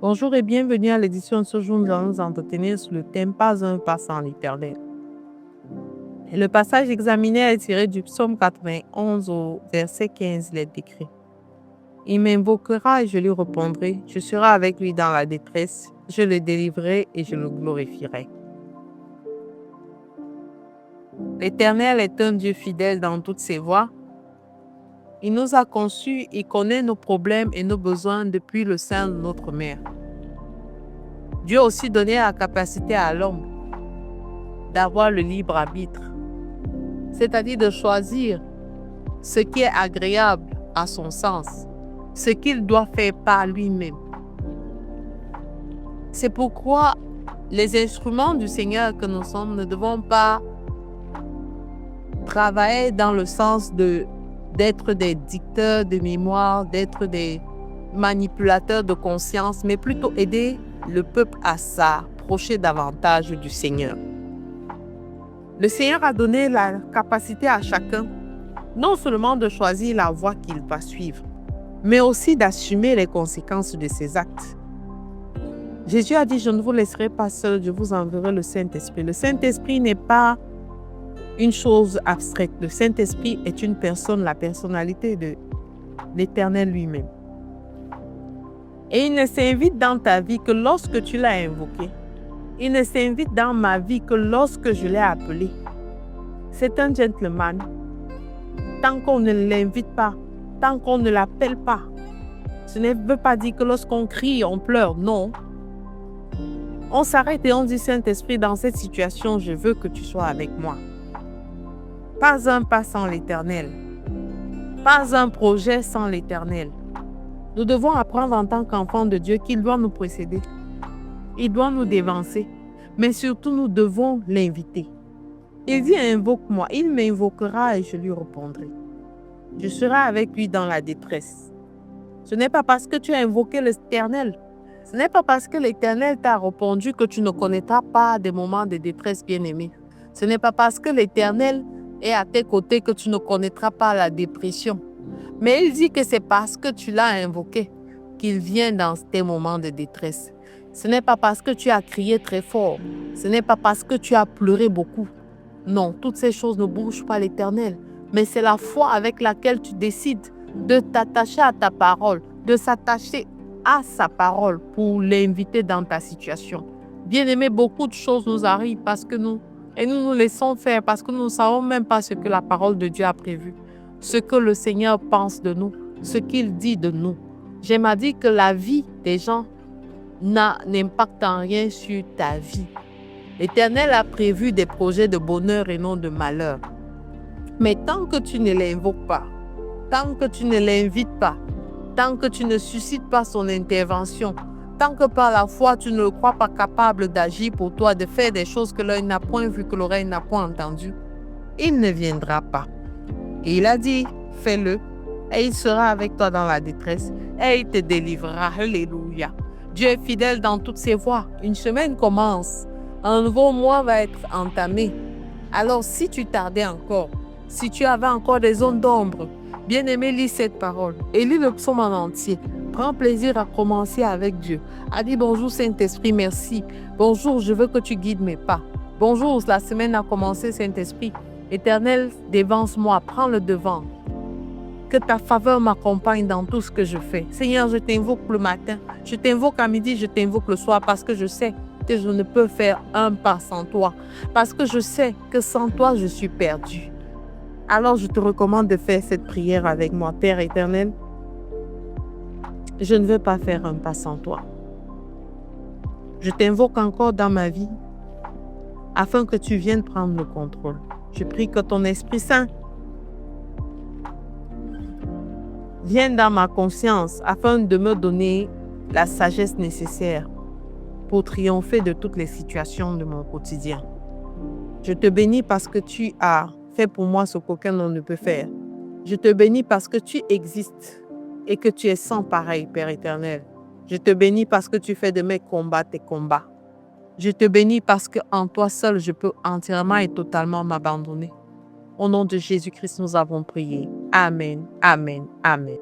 Bonjour et bienvenue à l'édition de ce jour. Nous allons nous entretenir sur le thème Pas un pas sans l'Éternel. Et le passage examiné est tiré du psaume 91 au verset 15, il est écrit. Il m'invoquera et je lui répondrai. Je serai avec lui dans la détresse. Je le délivrerai et je le glorifierai. L'Éternel est un Dieu fidèle dans toutes ses voies. Il nous a conçus, il connaît nos problèmes et nos besoins depuis le sein de notre mère. Dieu a aussi donné la capacité à l'homme d'avoir le libre arbitre, c'est-à-dire de choisir ce qui est agréable à son sens, ce qu'il doit faire par lui-même. C'est pourquoi les instruments du Seigneur que nous sommes ne devons pas travailler dans le sens d'être des dicteurs de mémoire, d'être des manipulateurs de conscience, mais plutôt aider le peuple à s'approcher davantage du Seigneur. Le Seigneur a donné la capacité à chacun, non seulement de choisir la voie qu'il va suivre, mais aussi d'assumer les conséquences de ses actes. Jésus a dit, je ne vous laisserai pas seul, je vous enverrai le Saint-Esprit. Le Saint-Esprit n'est pas une chose abstraite. Le Saint-Esprit est une personne, la personnalité de l'Éternel lui-même. Et il ne s'invite dans ta vie que lorsque tu l'as invoqué. Il ne s'invite dans ma vie que lorsque je l'ai appelé. C'est un gentleman. Tant qu'on ne l'invite pas, tant qu'on ne l'appelle pas, ce ne veut pas dire que lorsqu'on crie, on pleure. Non. On s'arrête et on dit, Saint-Esprit, dans cette situation, je veux que tu sois avec moi. Pas un pas sans l'Éternel. Pas un projet sans l'Éternel. Nous devons apprendre en tant qu'enfants de Dieu qu'il doit nous précéder. Il doit nous dévancer. Mais surtout, nous devons l'inviter. Il dit, invoque-moi. Il m'invoquera et je lui répondrai. Je serai avec lui dans la détresse. Ce n'est pas parce que tu as invoqué l'Éternel. Ce n'est pas parce que l'Éternel t'a répondu que tu ne connaîtras pas des moments de détresse, bien-aimé. Ce n'est pas parce que l'Éternel est à tes côtés que tu ne connaîtras pas la dépression. Mais il dit que c'est parce que tu l'as invoqué qu'il vient dans tes moments de détresse. Ce n'est pas parce que tu as crié très fort. Ce n'est pas parce que tu as pleuré beaucoup. Non, toutes ces choses ne bougent pas l'Éternel. Mais c'est la foi avec laquelle tu décides de t'attacher à ta parole, de s'attacher à sa parole pour l'inviter dans ta situation. Bien-aimé, beaucoup de choses nous arrivent parce que nous laissons faire parce que nous ne savons même pas ce que la parole de Dieu a prévu, ce que le Seigneur pense de nous, ce qu'il dit de nous. J'aime à dire que la vie des gens n'impacte en rien sur ta vie. L'Éternel a prévu des projets de bonheur et non de malheur. Mais tant que tu ne l'invoques pas, tant que tu ne l'invites pas, tant que tu ne suscites pas son intervention, tant que par la foi tu ne le crois pas capable d'agir pour toi, de faire des choses que l'œil n'a point vu, que l'oreille n'a point entendu, il ne viendra pas. Et il a dit, fais-le, et il sera avec toi dans la détresse, et il te délivrera. Alléluia. Dieu est fidèle dans toutes ses voies. Une semaine commence, un nouveau mois va être entamé. Alors si tu tardais encore, si tu avais encore des zones d'ombre, bien-aimé, lis cette parole et lis le psaume en entier. Prends plaisir à commencer avec Dieu. A dit bonjour Saint-Esprit, merci. Bonjour, je veux que tu guides mes pas. Bonjour, la semaine a commencé Saint-Esprit. Éternel, dévance-moi, prends le devant. Que ta faveur m'accompagne dans tout ce que je fais. Seigneur, je t'invoque le matin, je t'invoque à midi, je t'invoque le soir parce que je sais que je ne peux faire un pas sans toi. Parce que je sais que sans toi, je suis perdu. Alors, je te recommande de faire cette prière avec moi. Père éternel, je ne veux pas faire un pas sans toi. Je t'invoque encore dans ma vie afin que tu viennes prendre le contrôle. Je prie que ton Esprit Saint vienne dans ma conscience afin de me donner la sagesse nécessaire pour triompher de toutes les situations de mon quotidien. Je te bénis parce que tu as fait pour moi ce qu'aucun homme ne peut faire. Je te bénis parce que tu existes et que tu es sans pareil, Père éternel. Je te bénis parce que tu fais de mes combats tes combats. Je te bénis parce qu'en toi seul, je peux entièrement et totalement m'abandonner. Au nom de Jésus-Christ, nous avons prié. Amen, amen, amen.